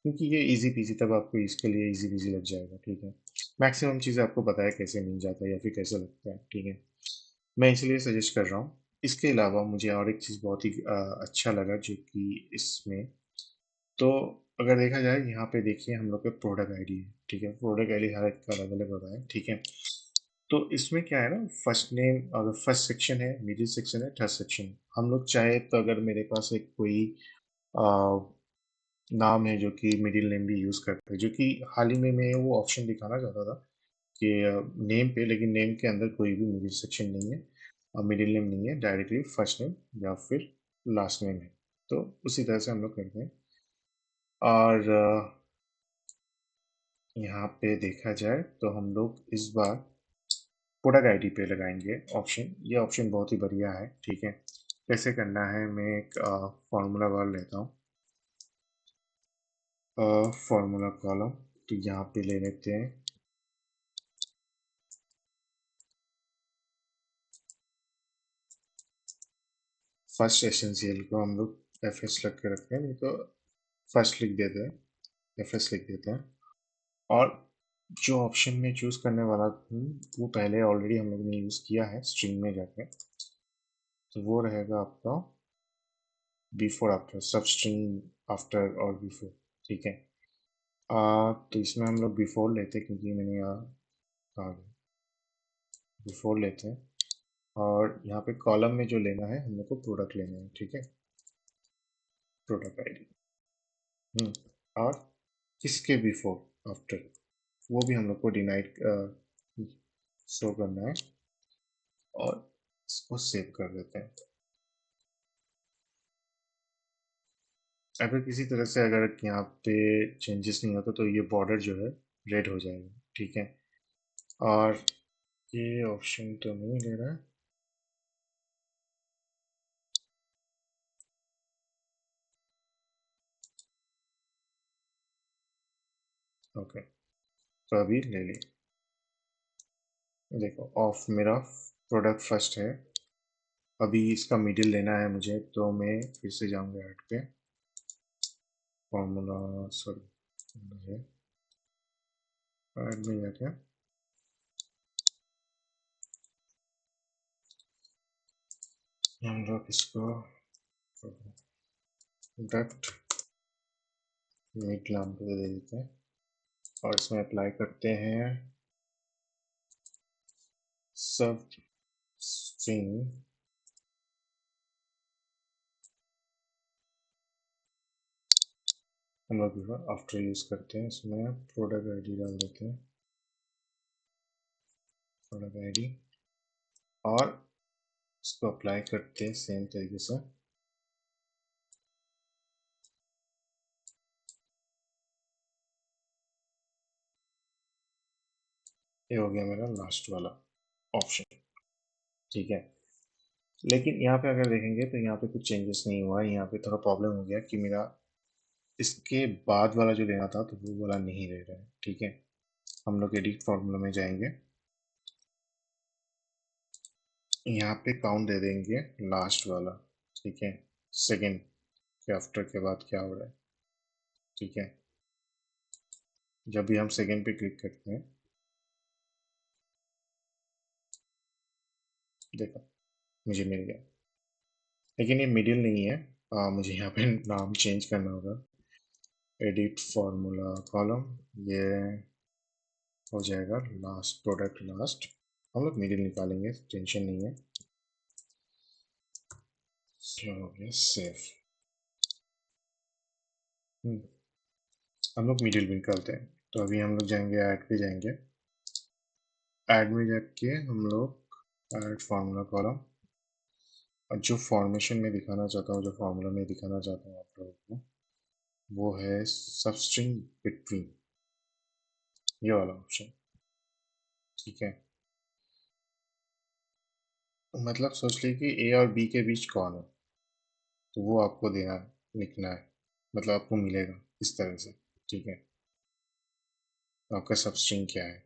क्योंकि ये ईज़ी पीज़ी तब आपको इसके लिए ईज़ी पीज़ी लग जाएगा, ठीक है? मैक्सिमम चीज़ें आपको पता है कैसे मिल जाता है या फिर कैसे लगता है, ठीक है? मैं इसलिए सजेस्ट कर रहा हूँ। इसके अलावा मुझे और एक चीज़ बहुत ही अच्छा लगा जो कि इसमें तो अगर देखा जाए यहाँ पे देखिए हम लोग के प्रोडक्ट आईडी है, ठीक है? प्रोडक्ट आईडी हर एक का अलग-अलग होता है, ठीक है? तो इसमें क्या है ना फर्स्ट नेम अगर फर्स्ट सेक्शन है, मिडिल सेक्शन है, थर्ड सेक्शन। हम लोग चाहे तो अगर मेरे पास एक कोई अ, नाम है जो कि मिडिल नेम भी यूज़ करते हैं, जो कि हाल ही में मैं वो ऑप्शन दिखाना चाहता था कि नेम पे लेकिन नेम के अंदर कोई भी मिडिल सेक्शन नहीं है मिडिल नेम नहीं है, डायरेक्टली फर्स्ट नेम या फिर लास्ट नेम है। तो उसी तरह से हम लोग करते हैं और यहाँ पे देखा जाए तो हम लोग इस बार प्रोडक्ट आईडी पे लगाएंगे ऑप्शन। ये ऑप्शन बहुत ही बढ़िया है, ठीक है? कैसे करना है मैं एक फार्मूला बार लेता हूँ फार्मूला कॉलम तो यहाँ पे ले लेते हैं फर्स्ट एसेंशियल को हम लोग एफ एस लग के रखते हैं नहीं तो फर्स्ट लिख देते हैं एफ एस लिख देते हैं और जो ऑप्शन में चूज़ करने वाला हूँ वो पहले ऑलरेडी हम लोग ने यूज़ किया है स्ट्रिंग में जाके तो वो रहेगा आपका बिफोर आफ्टर सब स्ट्रिंग आफ्टर और बिफोर ठीक है तो इसमें हम लोग बिफोर लेते हैं क्योंकि मैंने यहाँ कहा बिफोर लेते हैं और यहाँ पे कॉलम में जो लेना है हम लोग को प्रोडक्ट लेना है ठीक है प्रोडक्ट आईडी और किसके बिफोर आफ्टर वो भी हम लोग को डिनाइट शो करना है और इसको सेव कर देते हैं अगर किसी तरह से अगर यहाँ पे चेंजेस नहीं होता तो ये बॉर्डर जो है रेड हो जाएगा ठीक है और ये ऑप्शन तो नहीं ले रहा है ओके तो अभी ले ली देखो ऑफ मेरा प्रोडक्ट फर्स्ट है अभी इसका मिडिल लेना है मुझे तो मैं फिर से जाऊंगा ऐड पे फॉर्मूला सॉरी ऐड में जाके हम लोग इसको प्रोडक्ट मिड नाम पे दे देते हैं और इसमें अप्लाई करते हैं सब स्ट्रिंग हम लोग आफ्टर यूज करते हैं इसमें प्रोडक्ट आईडी डाल देते हैं प्रोडक्ट आईडी और इसको अप्लाई करते हैं सेम तरीके से ये हो गया मेरा लास्ट वाला ऑप्शन ठीक है लेकिन यहाँ पे अगर देखेंगे तो यहाँ पे कुछ चेंजेस नहीं हुआ है यहाँ पे थोड़ा प्रॉब्लम हो गया कि मेरा इसके बाद वाला जो लेना था तो वो वाला नहीं ले रहा है ठीक है हम लोग एडिट फॉर्मूला में जाएंगे यहाँ पे काउंट दे देंगे लास्ट वाला ठीक है सेकेंड के आफ्टर के बाद क्या हो रहा है ठीक है जब भी हम सेकेंड पे क्लिक करते हैं देखो मुझे मिल गया लेकिन ये मिडिल नहीं है मुझे यहाँ पे नाम चेंज करना होगा एडिट फार्मूला कॉलम ये हो जाएगा लास्ट प्रोडक्ट लास्ट हम लोग मिडिल निकालेंगे टेंशन नहीं है हो गया सेफ हम लोग मिडिल भी निकालते हैं तो अभी हम लोग जाएंगे ऐड पे जाएंगे ऐड में जाके हम लोग ऐड फार्मूला कॉलम और जो फॉर्मेशन में दिखाना चाहता हूँ जो फार्मूला में दिखाना चाहता हूँ आप लोगों को वो है सबस्ट्रिंग बिटवीन ये वाला ऑप्शन ठीक है मतलब सोच ली कि ए और बी के बीच कौन है तो वो आपको देना लिखना है मतलब आपको मिलेगा इस तरह से ठीक है आपका सब स्ट्रिंग क्या है,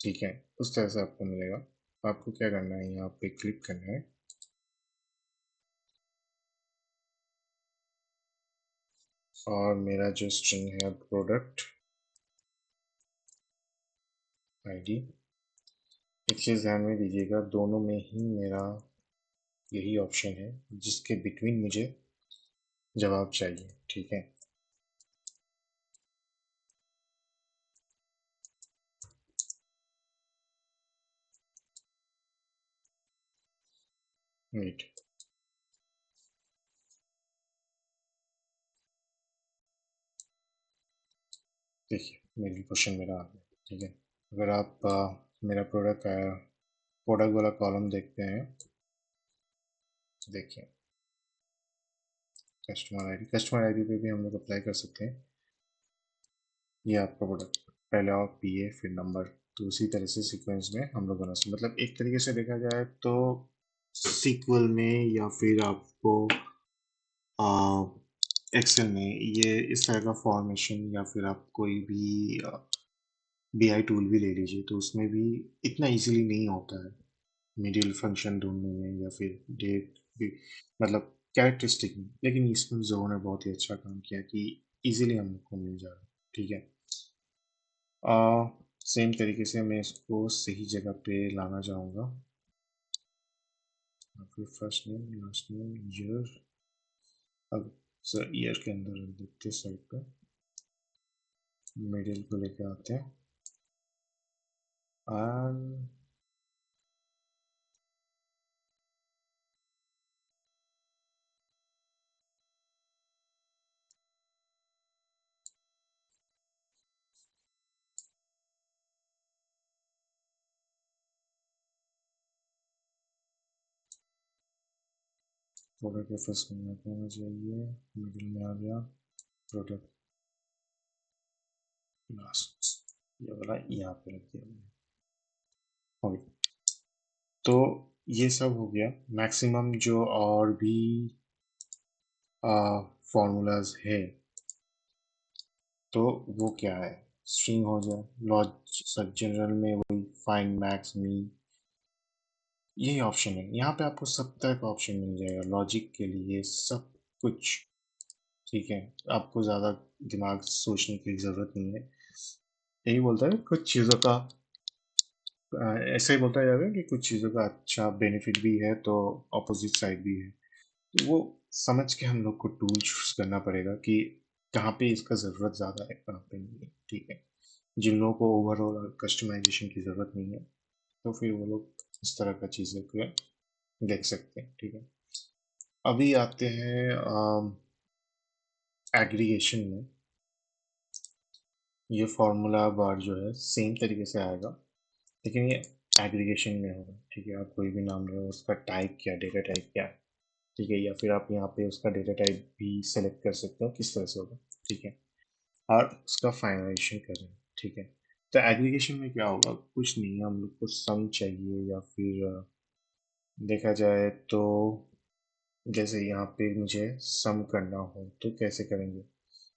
ठीक है। उस तरह से आपको मिलेगा। आपको क्या करना है, यहाँ पे क्लिक करना है और मेरा जो स्ट्रिंग है प्रोडक्ट आईडी, एक चीज़ ध्यान में दीजिएगा, दोनों में ही मेरा यही ऑप्शन है जिसके बिटवीन मुझे जवाब चाहिए, ठीक है। वेट, देखिए मेरी क्वेश्चन मेरा आ गया, ठीक है। अगर आप मेरा प्रोडक्ट वाला कॉलम देखते हैं, देखिए कस्टमर आईडी पे भी हम लोग अप्लाई कर सकते हैं। ये आपका प्रोडक्ट, पहले आप पीए फिर नंबर, तो उसी तरह से सीक्वेंस में हम लोग बना सकते, मतलब एक तरीके से देखा जाए तो सीक्वल में या फिर आपको एक्सेल में ये इस तरह का फॉर्मेशन, या फिर आप कोई भी बीआई टूल भी ले लीजिए तो उसमें भी इतना इजीली नहीं होता है मिडिल फंक्शन ढूंढने में या फिर डेट भी, मतलब कैरेक्टरिस्टिक में। लेकिन इसमें जोन ने बहुत ही अच्छा काम किया कि इजीली हम लोग को मिल जा रहा है, ठीक है। सेम तरीके से मैं इसको सही जगह पे लाना चाहूँगा। फिर first name last name year, अब सर ईयर के अंदर देखते साइड पे मिडिल को लेके आते हैं एंड प्रोडक्ट के फर्स्ट नेम में होना चाहिए, मिडिल में आ गया प्रोडक्ट लास्ट, ये वाला यहाँ पे रख दिया मैंने। ओके, तो ये सब हो गया। मैक्सिमम जो और भी फॉर्मूलाज है तो वो क्या है, स्ट्रिंग हो जाए, लॉज सब जनरल में वही फाइंड मैक्स मीन, यही ऑप्शन है। यहाँ पे आपको सब तरह का ऑप्शन मिल जाएगा लॉजिक के लिए, सब कुछ, ठीक है। आपको ज़्यादा दिमाग सोचने की ज़रूरत नहीं है। यही बोलता है कुछ चीज़ों का ऐसा ही बोलता जाएगा कि कुछ चीज़ों का अच्छा बेनिफिट भी है तो अपोजिट साइड भी है। तो वो समझ के हम लोग को टूल चूज करना पड़ेगा कि कहाँ पे इसका ज़रूरत ज़्यादा है, कहाँ पे नहीं है, ठीक है। जिन लोगों को ओवरऑल कस्टमाइजेशन की ज़रूरत नहीं है तो फिर वो लोग इस तरह का चीज़ें को देख सकते हैं, ठीक है। अभी आते हैं एग्रीगेशन में। ये फार्मूला बार जो है सेम तरीके से आएगा, लेकिन ये एग्रीगेशन में होगा, ठीक है। आप कोई भी नाम लो, उसका टाइप क्या, डेटा टाइप क्या है, ठीक है। या फिर आप यहाँ पे उसका डेटा टाइप भी सेलेक्ट कर सकते हो किस तरह से होगा, ठीक है। और उसका फाइनलाइजेशन करें, ठीक है। तो एग्रीगेशन में क्या होगा, कुछ नहीं है, हम लोग को सम चाहिए या फिर देखा जाए तो जैसे यहाँ पे मुझे सम करना हो तो कैसे करेंगे,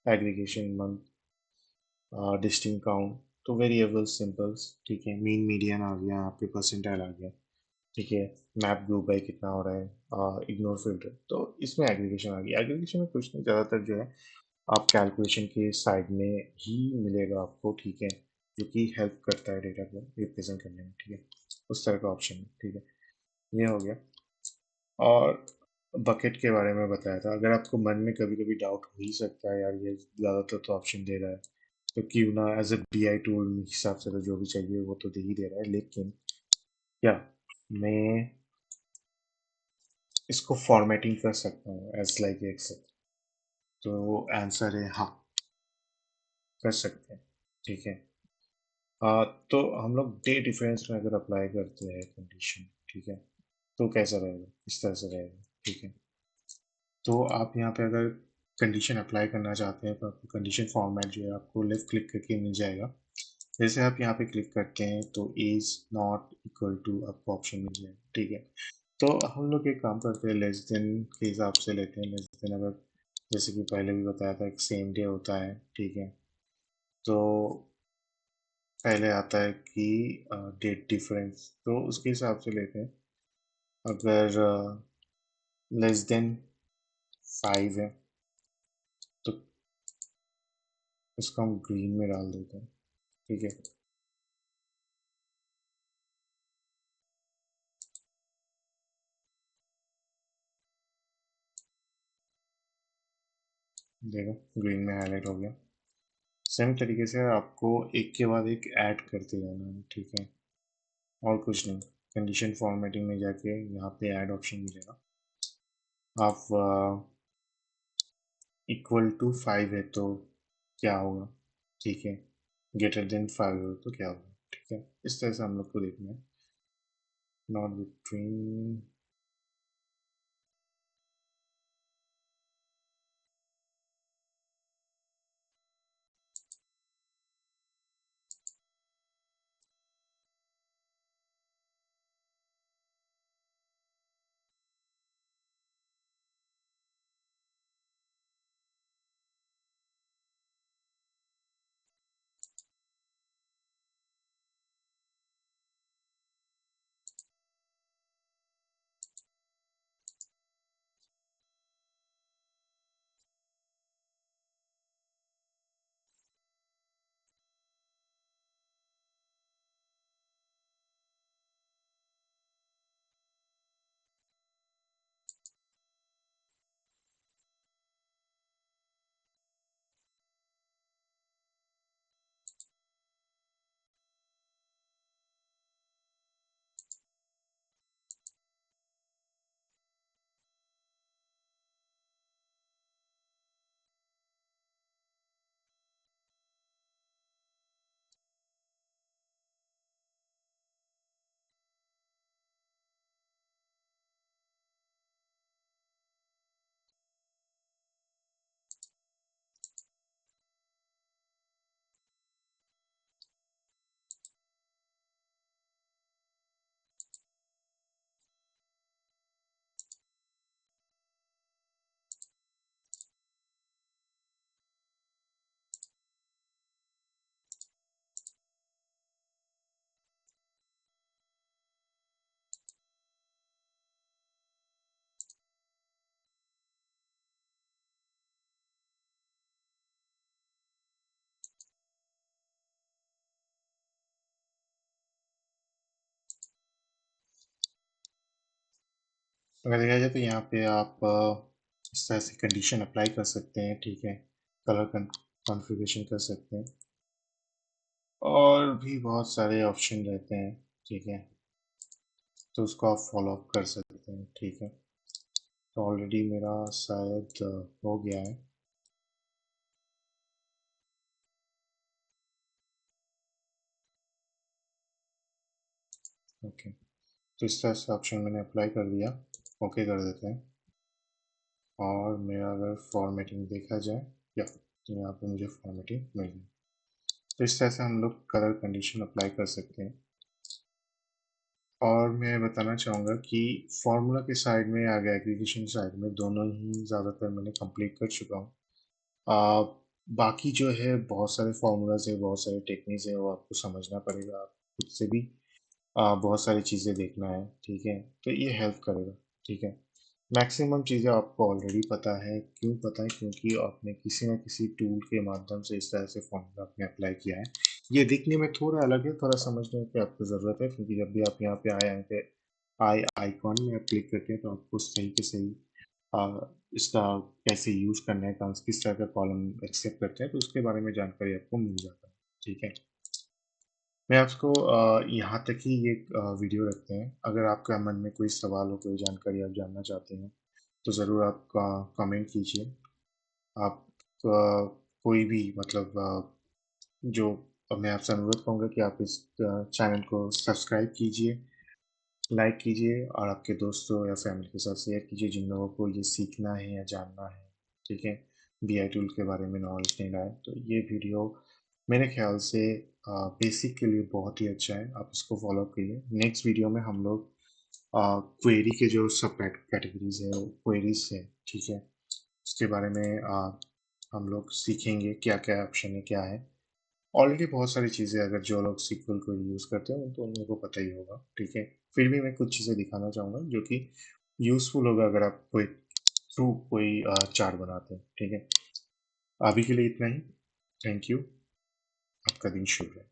एग्रीगेशन मंथ, डिस्टिंक्ट काउंट, तो वेरिएबल सिंपल्स, ठीक है। मीन मीडियन आ गया, यहाँ पे परसेंटाइल आ गया, ठीक है। मैप ग्रुप बाई कितना हो रहा है, इग्नोर फिल्टर, तो इसमें एग्रीगेशन आ गया। एग्रीगेशन में कुछ नहीं, ज़्यादातर जो है आप कैलकुलेशन के साइड में ही मिलेगा आपको, ठीक है, जो कि हेल्प करता है डेटा को रिप्रेजेंट करने में, ठीक है। उस तरह का ऑप्शन है, ठीक है। ये हो गया। और बकेट के बारे में बताया था, अगर आपको मन में कभी कभी डाउट हो ही सकता है यार ये ज़्यादातर तो ऑप्शन दे रहा है तो क्यों ना as a B I tool हिसाब से तो जो भी चाहिए वो तो दे ही दे रहा है, लेकिन क्या मैं इसको फॉर्मेटिंग कर सकता हूँ एज लाइक एक्सेल, तो आंसर है हाँ, कर सकते हैं, ठीक है। तो हम लोग डे डिफरेंस में अगर अप्लाई करते हैं कंडीशन, ठीक है, तो कैसा रहेगा, इस तरह से रहेगा, ठीक है। तो आप यहाँ पे अगर कंडीशन अप्लाई करना चाहते हैं तो आपको कंडीशन फॉर्मेट जो है आपको लेफ्ट क्लिक करके मिल जाएगा। जैसे आप यहाँ पे क्लिक करते हैं तो इज नॉट इक्वल टू आपको ऑप्शन मिल जाएगा, ठीक है। तो हम लोग एक काम करते हैं, लेस देन के हिसाब से लेते हैं। लेस देन अगर जैसे कि पहले भी बताया था एक सेम डे होता है, ठीक है, तो पहले आता है कि डेट डिफरेंस, तो उसके हिसाब से लेते हैं। अगर लेस देन 5 है तो इसको हम ग्रीन में डाल देते हैं। ठीक है, देखो ग्रीन में हाईलाइट हो गया। सेम तरीके से आपको एक के बाद एक ऐड करते जाना है। ठीक है, और कुछ नहीं। कंडीशन फॉर्मेटिंग में जाके यहाँ पे ऐड ऑप्शन मिलेगा। आप इक्वल टू 5 है तो क्या होगा? ठीक है, ग्रेटर देन 5 हो तो क्या होगा? ठीक है, इस तरह से हम लोग को देखना है। Not between. अगर देखा जाए तो यहाँ पे आप इस तरह से कंडीशन अप्लाई कर सकते हैं। ठीक है, कलर कॉन्फ़िगरेशन कर सकते हैं, और भी बहुत सारे ऑप्शन रहते हैं। ठीक है, तो उसको आप फॉलो अप कर सकते हैं। ठीक है, तो ऑलरेडी मेरा शायद हो गया है। ओके, तो इस तरह से ऑप्शन मैंने अप्लाई कर दिया। ओके कर देते हैं, और मेरा अगर फॉर्मेटिंग देखा जाए, या तो यहाँ पे मुझे फॉर्मेटिंग मिल गई। तो इस तरह से हम लोग कलर कंडीशन अप्लाई कर सकते हैं। और मैं बताना चाहूँगा कि फार्मूला के साइड में या एग्रीगेशन साइड में दोनों ही ज़्यादातर मैंने कंप्लीट कर चुका हूँ। आ, बाकी जो है बहुत सारे फार्मूलाज है, बहुत सारे टेक्निक्स है, वो आपको समझना पड़ेगा। आप खुद से भी बहुत सारी चीज़ें देखना है। ठीक है, तो ये हेल्प करेगा। ठीक है, मैक्सिमम चीज़ें आपको ऑलरेडी पता है। क्यों पता है? क्योंकि आपने किसी न किसी टूल के माध्यम से इस तरह से फॉर्मूला आपने अप्लाई किया है। ये दिखने में थोड़ा अलग है, थोड़ा समझने की आपको ज़रूरत है, क्योंकि जब भी आप यहाँ पे आए हैं पे आई आइकॉन में आप क्लिक करते हैं तो आपको सही के सही आ, इसका कैसे यूज़ करना है, किस तरह का कॉलम एक्सेप्ट करते हैं, तो उसके बारे में जानकारी आपको मिल जाता है। ठीक है, मैं आपको यहाँ तक ही ये वीडियो रखते हैं। अगर आपका मन में कोई सवाल हो, कोई जानकारी आप जानना चाहते हैं, तो ज़रूर आप कमेंट कीजिए। आप कोई भी मतलब जो मैं आपसे अनुरोध करूँगा कि आप इस चैनल को सब्सक्राइब कीजिए, लाइक कीजिए, और आपके दोस्तों या फैमिली के साथ शेयर कीजिए जिन लोगों को ये सीखना है या जानना है। ठीक है, बीआई टूल के बारे में नॉलेज नहीं रहा है, तो ये वीडियो मेरे ख्याल से बेसिक के लिए बहुत ही अच्छा है। आप इसको फॉलो करिए। नेक्स्ट वीडियो में हम लोग क्वेरी के जो सब कैटेगरीज है, क्वेरीज है, ठीक है, उसके बारे में हम लोग सीखेंगे क्या क्या ऑप्शन है, क्या है। ऑलरेडी बहुत सारी चीज़ें अगर जो लोग सीक्वल को यूज़ करते हैं तो उन लोगों को पता ही होगा, ठीक है। फिर भी मैं कुछ चीज़ें दिखाना चाहूँगा जो कि यूज़फुल होगा अगर आप कोई थ्रू कोई चार्ट बनाते हैं, ठीक है। अभी के लिए इतना ही। Thank you. आपका दिन शुभ रहे।